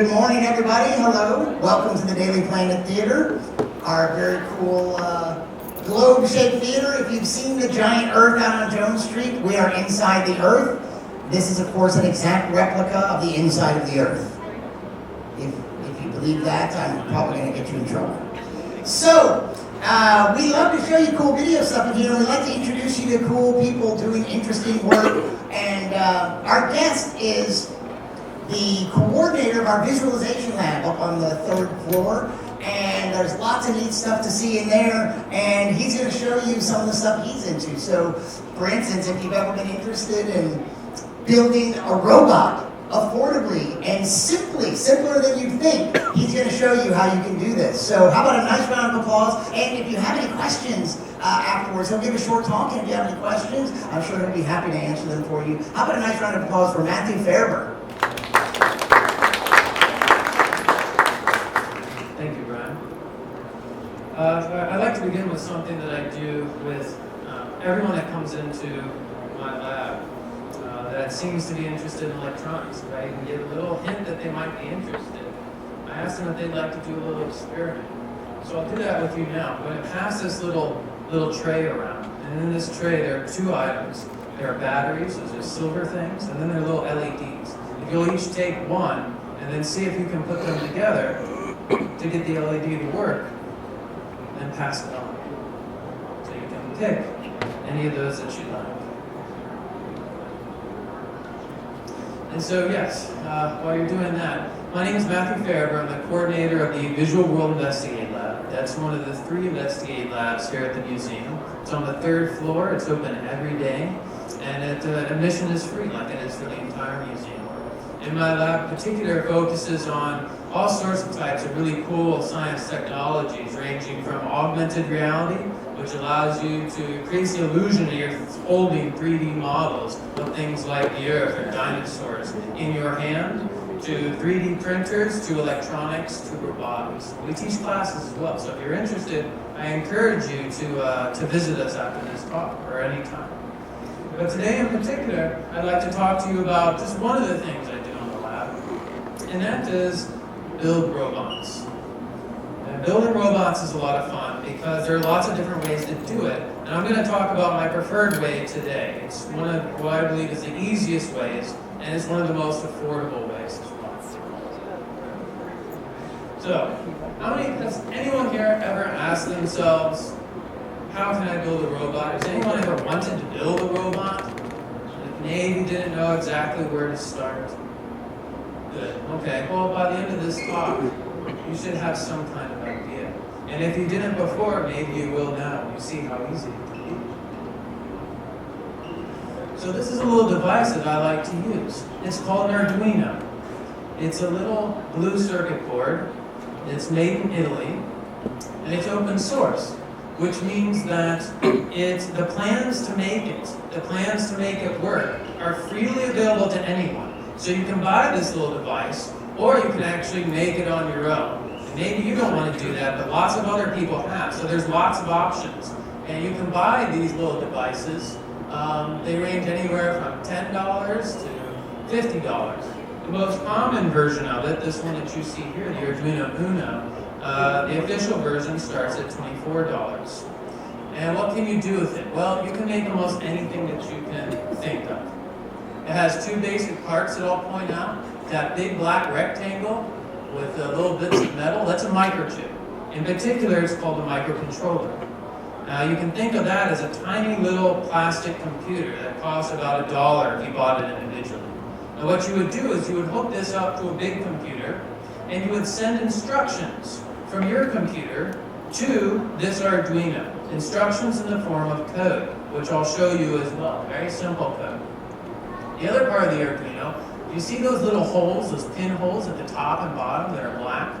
Good morning, everybody. Hello. Welcome to the Daily Planet Theater, our very cool globe-shaped theater. If you've seen the giant Earth out on Jones Street, we are inside the Earth. This is, of course, an exact replica of the inside of the Earth. If you believe that, I'm probably going to get you in trouble. So, we love to show you cool video stuff in here. We like to introduce you to cool people doing interesting work. And our guest is the coordinator of our visualization lab up on the 3rd floor. And there's lots of neat stuff to see in there. And he's going to show you some of the stuff he's into. So, for instance, if you've ever been interested in building a robot affordably and simpler than you'd think, he's going to show you how you can do this. So how about a nice round of applause? And if you have any questions afterwards, he'll give a short talk, and if you have any questions, I'm sure he'll be happy to answer them for you. How about a nice round of applause for Matthew Faerber? Thank you, Brian. I'd like to begin with something that I do with everyone that comes into my lab that seems to be interested in electronics. If I can give a little hint that they might be interested, I ask them if they'd like to do a little experiment. So I'll do that with you now. I'm going to pass this little tray around, and in this tray there are 2 items. There are batteries, those are silver things, and then there are little LEDs. If you'll each take one, and then see if you can put them together to get the LED to work, then pass it on. So you can pick any of those that you like. And so, yes, while you're doing that, my name is Matthew Faerber. I'm the coordinator of the Visual World Investigate Lab. That's one of the 3 Investigate labs here at the museum. It's on the 3rd floor. It's open every day, and admission is free, like it is for the entire museum. And my lab in particular focuses on all sorts of types of really cool science technologies, ranging from augmented reality, which allows you to create the illusion that you're holding 3D models of things like the Earth or dinosaurs in your hand, to 3D printers, to electronics, to robotics. We teach classes as well, so if you're interested, I encourage you to visit us after this talk or anytime. But today in particular, I'd like to talk to you about just one of the things I do in the lab, and that is build robots. And building robots is a lot of fun because there are lots of different ways to do it, and I'm going to talk about my preferred way today. It's one of what I believe is the easiest ways, and it's one of the most affordable ways as well. So, has anyone here ever asked themselves, how can I build a robot? Has anyone ever wanted to build a robot? Like maybe didn't know exactly where to start? Good. Okay, well, by the end of this talk, you should have some kind of idea. And if you didn't before, maybe you will now. You see how easy it can be. So this is a little device that I like to use. It's called an Arduino. It's a little blue circuit board. It's made in Italy, and it's open source, which means that the plans to make it work are freely available to anyone. So you can buy this little device, or you can actually make it on your own. And maybe you don't want to do that, but lots of other people have. So there's lots of options. And you can buy these little devices. They range anywhere from $10 to $50. The most common version of it, this one that you see here, the Arduino Uno, the official version starts at $24. And what can you do with it? Well, you can make almost anything that you can think of. It has 2 basic parts that I'll point out. That big black rectangle with little bits of metal, that's a microchip. In particular, it's called a microcontroller. Now, you can think of that as a tiny little plastic computer that costs about $1 if you bought it individually. Now, what you would do is you would hook this up to a big computer, and you would send instructions from your computer to this Arduino. Instructions in the form of code, which I'll show you as well. Very simple code. The other part of the Arduino, you see those little holes, those pin holes at the top and bottom that are black?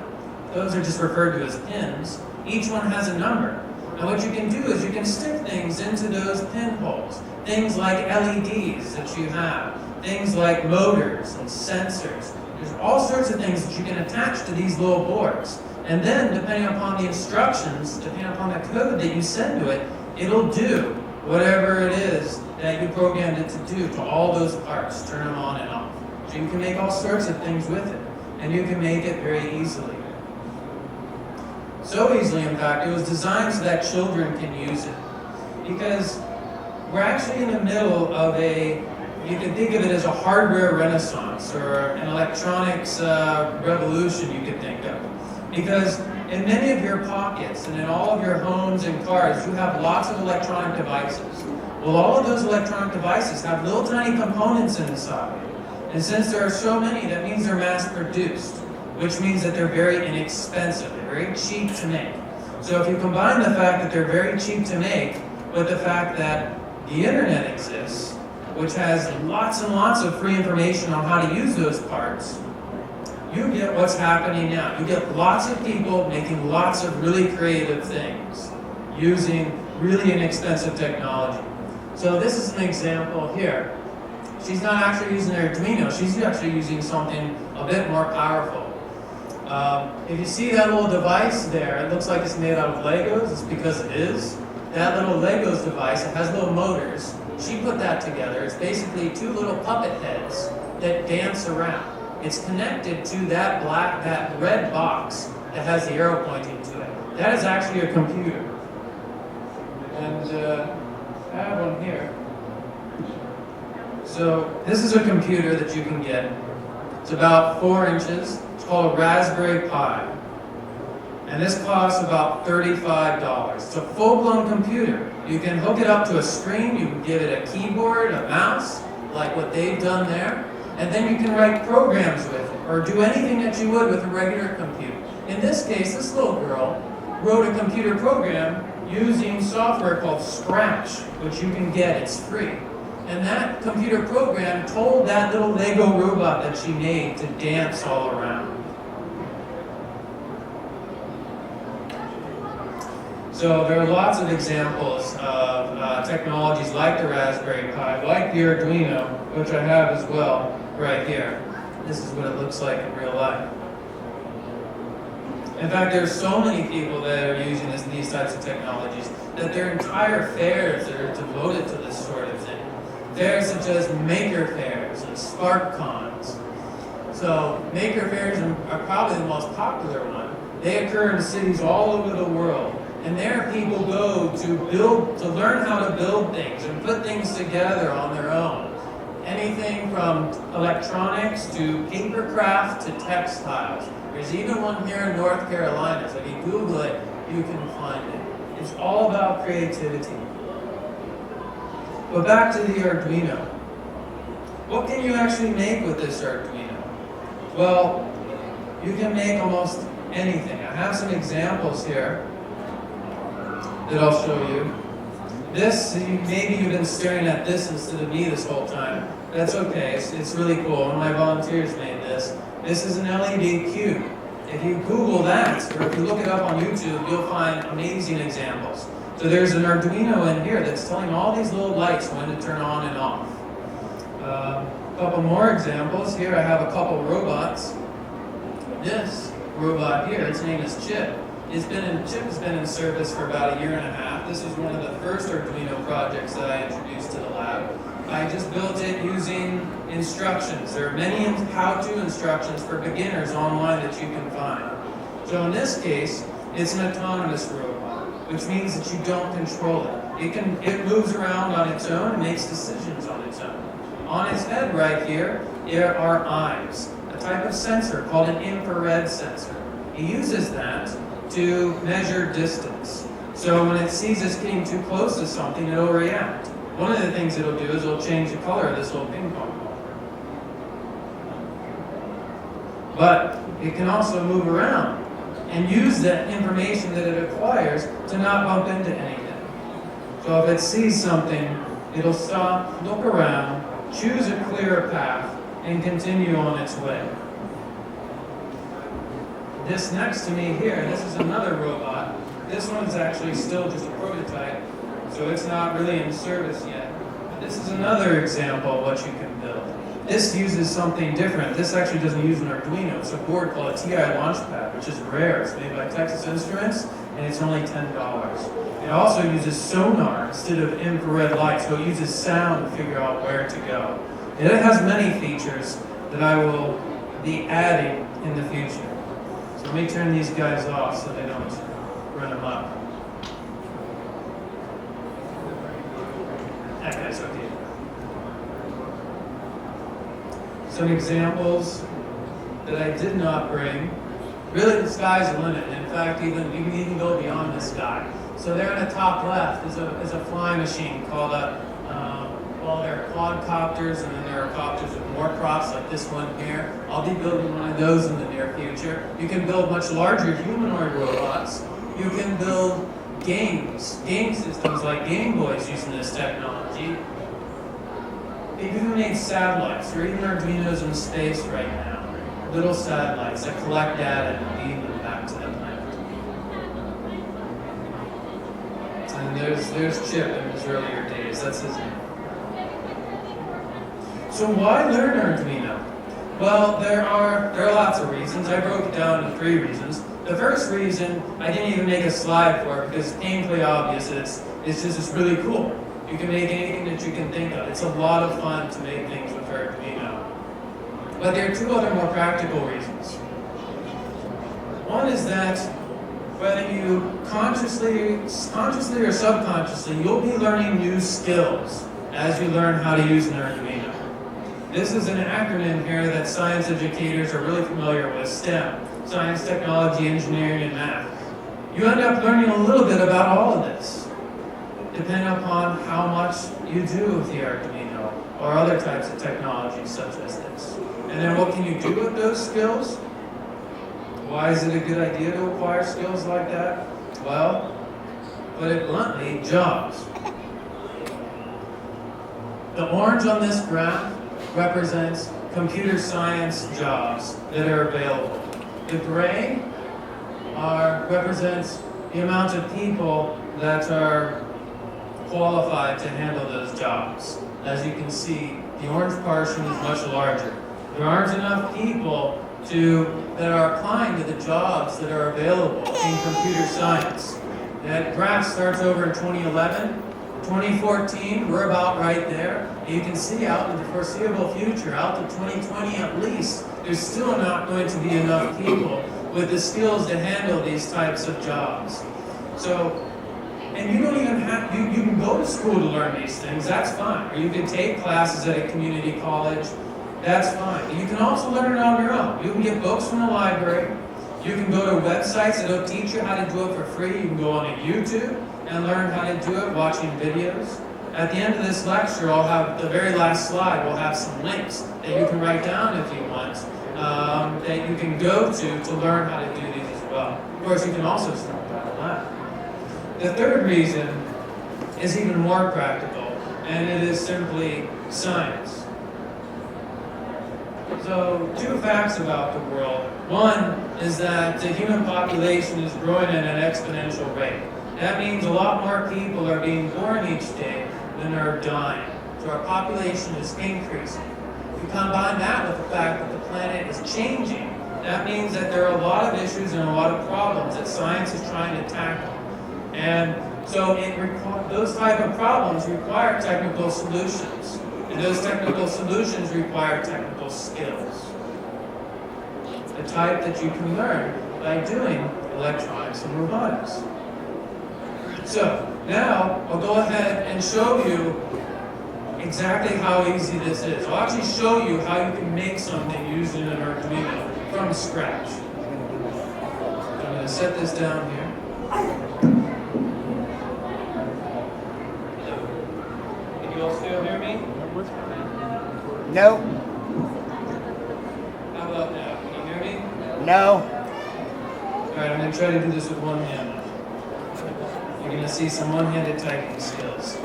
Those are just referred to as pins. Each one has a number. And what you can do is you can stick things into those pinholes. Things like LEDs that you have. Things like motors and sensors. There's all sorts of things that you can attach to these little boards. And then, depending upon the instructions, depending upon the code that you send to it, it'll do whatever it is that you programmed it to do to all those parts. Turn them on and off. So you can make all sorts of things with it. and you can make it very easily. So easily, in fact, it was designed so that children can use it. Because we're actually in the middle of you can think of it as a hardware renaissance or an electronics revolution you could think of. Because in many of your pockets and in all of your homes and cars, you have lots of electronic devices. Well, all of those electronic devices have little tiny components inside. And since there are so many, that means they're mass-produced, which means that they're very inexpensive. They're very cheap to make. So if you combine the fact that they're very cheap to make with the fact that the internet exists, which has lots and lots of free information on how to use those parts, you get what's happening now. You get lots of people making lots of really creative things using really inexpensive technology. So this is an example here. She's not actually using an Arduino, she's actually using something a bit more powerful. If you see that little device there, it looks like it's made out of Legos. It's because it is. That little Legos device, it has little motors. She put that together. It's basically two little puppet heads that dance around. It's connected to that red box that has the arrow pointing to it. That is actually a computer. And I have one here. So this is a computer that you can get. It's about 4 inches. It's called a Raspberry Pi. And this costs about $35. It's a full-blown computer. You can hook it up to a screen, you can give it a keyboard, a mouse, like what they've done there, and then you can write programs with it, or do anything that you would with a regular computer. In this case, this little girl wrote a computer program using software called Scratch, which you can get, it's free. And that computer program told that little Lego robot that she made to dance all around. So there are lots of examples of technologies like the Raspberry Pi, like the Arduino, which I have as well right here. This is what it looks like in real life. In fact, there's so many people that are using these types of technologies that their entire fairs are devoted to this sort of thing. Fairs such as maker fairs and spark cons. So maker fairs are probably the most popular one. They occur in cities all over the world. And there people go to learn how to build things and put things together on their own. Anything from electronics to paper craft to textiles. There's even one here in North Carolina, so if you Google it, you can find it. It's all about creativity. But back to the Arduino. What can you actually make with this Arduino? Well, you can make almost anything. I have some examples here that I'll show you. This, maybe you've been staring at this instead of me this whole time. That's okay, it's really cool. One of my volunteers made this. This is an LED cube. If you Google that, or if you look it up on YouTube, you'll find amazing examples. So there's an Arduino in here that's telling all these little lights when to turn on and off. A couple more examples. Here I have a couple robots. This robot here, its name is Chip. Chip has been in service for about 1.5 years. This was one of the first Arduino projects that I introduced to the lab. I just built it using instructions. There are many how-to instructions for beginners online that you can find. So in this case, it's an autonomous robot, which means that you don't control it. It moves around on its own and makes decisions on its own. On its head right here, there are eyes, a type of sensor called an infrared sensor. It uses that to measure distance. So when it sees it's getting too close to something, it'll react. One of the things it'll do is it'll change the color of this little ping pong ball. But it can also move around and use that information that it acquires to not bump into anything. So if it sees something, it'll stop, look around, choose a clearer path, and continue on its way. This next to me here, this is another robot. This one's actually still just a prototype, so it's not really in service yet. But this is another example of what you can build. This uses something different. This actually doesn't use an Arduino. It's a board called a TI Launchpad, which is rare. It's made by Texas Instruments, and it's only $10. It also uses sonar instead of infrared light, so it uses sound to figure out where to go. It has many features that I will be adding in the future. So let me turn these guys off so they don't run amok. That guy's okay. Some examples that I did not bring. Really, the sky's the limit. In fact, you can even go beyond the sky. So there in the top left is a flying machine called there are quadcopters, and then there are copters with more props like this one here. I'll be building one of those in the near future. You can build much larger humanoid robots. You can build game systems like Game Boys using this technology. They've even made satellites, or even Arduinos in space right now. Little satellites that collect data and beam them back to the planet. And there's Chip in his earlier days. That's his name. So why learn Arduino? Well, there are lots of reasons. I broke it down into 3 reasons. The first reason, I didn't even make a slide for it because it's painfully obvious. It's really cool. You can make anything that you can think of. It's a lot of fun to make things with Arduino. But there are 2 other more practical reasons. One is that whether you consciously or subconsciously, you'll be learning new skills as you learn how to use an Arduino. This is an acronym here that science educators are really familiar with, STEM, science, technology, engineering, and math. You end up learning a little bit about all of this, depending upon how much you do with the Arduino or other types of technology such as this. And then what can you do with those skills? Why is it a good idea to acquire skills like that? Well, put it bluntly, jobs. The orange on this graph represents computer science jobs that are available. The gray represents the amount of people that are qualified to handle those jobs. As you can see, the orange portion is much larger. There aren't enough people that are applying to the jobs that are available in computer science. That graph starts over in 2011. 2014, we're about right there. And you can see out in the foreseeable future, out to 2020 at least, there's still not going to be enough people with the skills to handle these types of jobs. So, and you don't even have, you can go to school to learn these things, that's fine. Or you can take classes at a community college, that's fine. And you can also learn it on your own. You can get books from the library. You can go to websites that'll teach you how to do it for free. You can go on YouTube and learn how to do it watching videos. At the end of this lecture, I'll have the very last slide. We'll have some links that you can write down if you want, that you can go to learn how to do these as well. Of course, you can also start by the lab. The third reason is even more practical, and it is simply science. So, 2 facts about the world. One is that the human population is growing at an exponential rate. That means a lot more people are being born each day than are dying. So our population is increasing. If you combine that with the fact that the planet is changing, that means that there are a lot of issues and a lot of problems that science is trying to tackle. And so those type of problems require technical solutions. And those technical solutions require technical skills. The type that you can learn by doing electronics and robotics. So, now I'll go ahead and show you exactly how easy this is. I'll actually show you how you can make something using an Arduino from scratch. I'm going to set this down here. Can you all still hear me? No. How about now? Can you hear me? No. Alright, I'm going to try to do this with one hand. You're going to see some one-handed typing skills.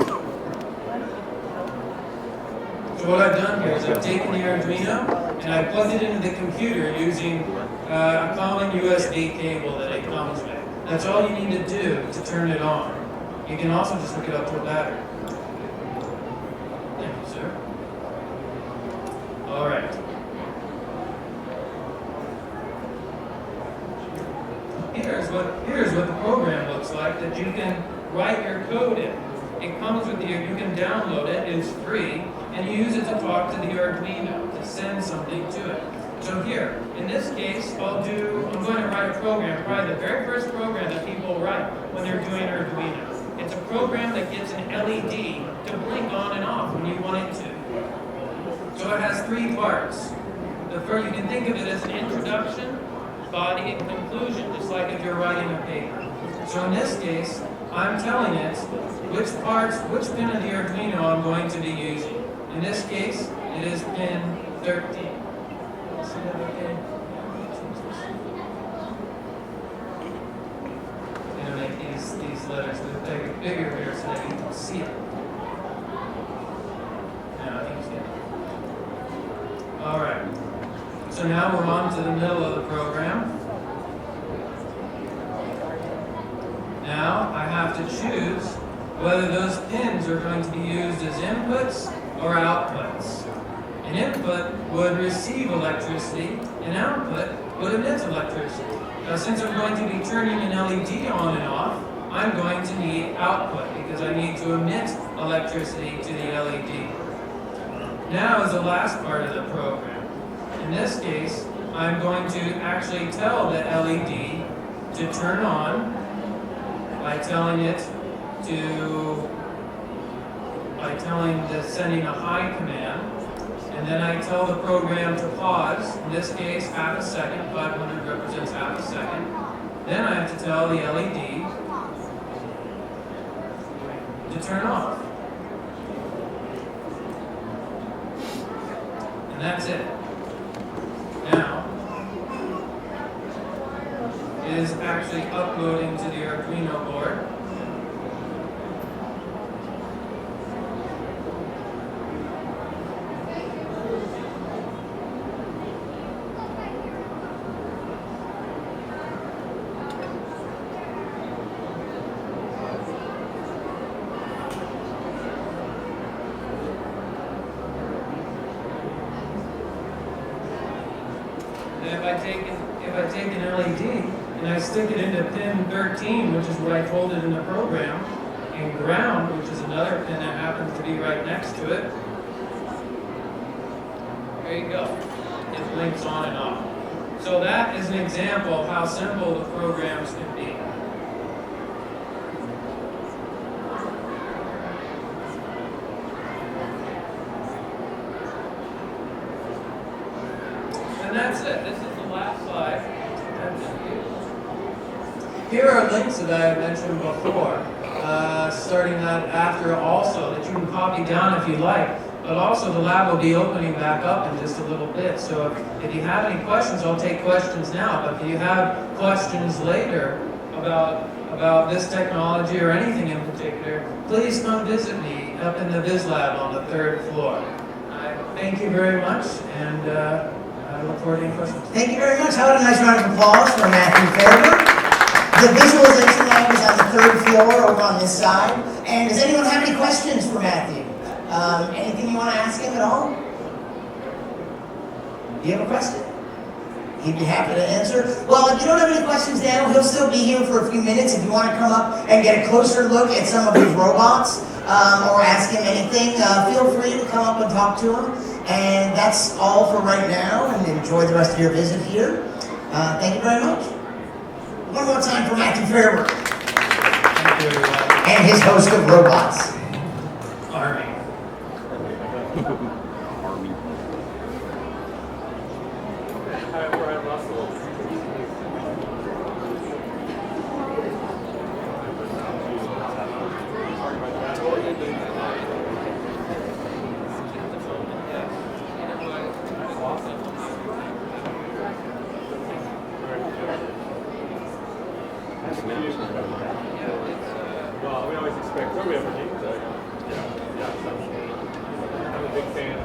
So what I've done here is I've taken the Arduino and I've plugged it into the computer using a common USB cable that it comes with. That's all you need to do to turn it on. You can also just hook it up to a battery. Thank you, sir. All right. Here's what the program looks like that you can write your code in. It comes with you can download it, it's free, and you use it to talk to the Arduino, to send something to it. So here, in this case, I'm going to write a program, probably the very first program that people write when they're doing Arduino. It's a program that gets an LED to blink on and off when you want it to. So it has three parts. The first, you can think of it as an introduction, body, and conclusion, just like if you're writing a paper. So in this case, I'm telling it which pin of the Arduino I'm going to be using. In this case, it is pin 13. See that okay? I'm going to make these letters a bit bigger here so that you can see it. Now you can see it. All right. So now we're on to the middle of the program. Now I have to choose whether those pins are going to be used as inputs or outputs. An input would receive electricity, an output would emit electricity. Now since I'm going to be turning an LED on and off, I'm going to need output because I need to emit electricity to the LED. Now is the last part of the program. In this case, I'm going to actually tell the LED to turn on by sending a high command, and then I tell the program to pause, in this case half a second, 500 represents half a second. Then I have to tell the LED to turn off. And that's it. Now, it is actually uploading to the Arduino board. And if I take an LED and I stick it into pin 13, which is what I told it in the program, and ground, which is another pin that happens to be right next to it, there you go. It blinks on and off. So that is an example of how simple the programs can be. And that's it. This is the last slide. Here are links that I mentioned before, starting that after also, that you can copy down if you like. But also the lab will be opening back up in just a little bit. So if you have any questions, I'll take questions now. But if you have questions later about this technology or anything in particular, please come visit me up in the Biz Lab on the 3rd floor. I thank you very much, and I look forward to any questions. Thank you very much. How about a nice round of applause for Matthew Faerber? The visualization lab is on the 3rd floor over on this side. And does anyone have any questions for Matthew? Anything you want to ask him at all? Do you have a question? He'd be happy to answer. Well, if you don't have any questions now, he'll still be here for a few minutes. If you want to come up and get a closer look at some of his robots or ask him anything, feel free to come up and talk to him. And that's all for right now, and enjoy the rest of your visit here. Thank you very much. One more time for Matthew Faerber. Thank you, everyone. And his host of Robots. Army. Army. Hi, Brian Russell. Well, we always expect programming, so yeah, so I'm a big fan of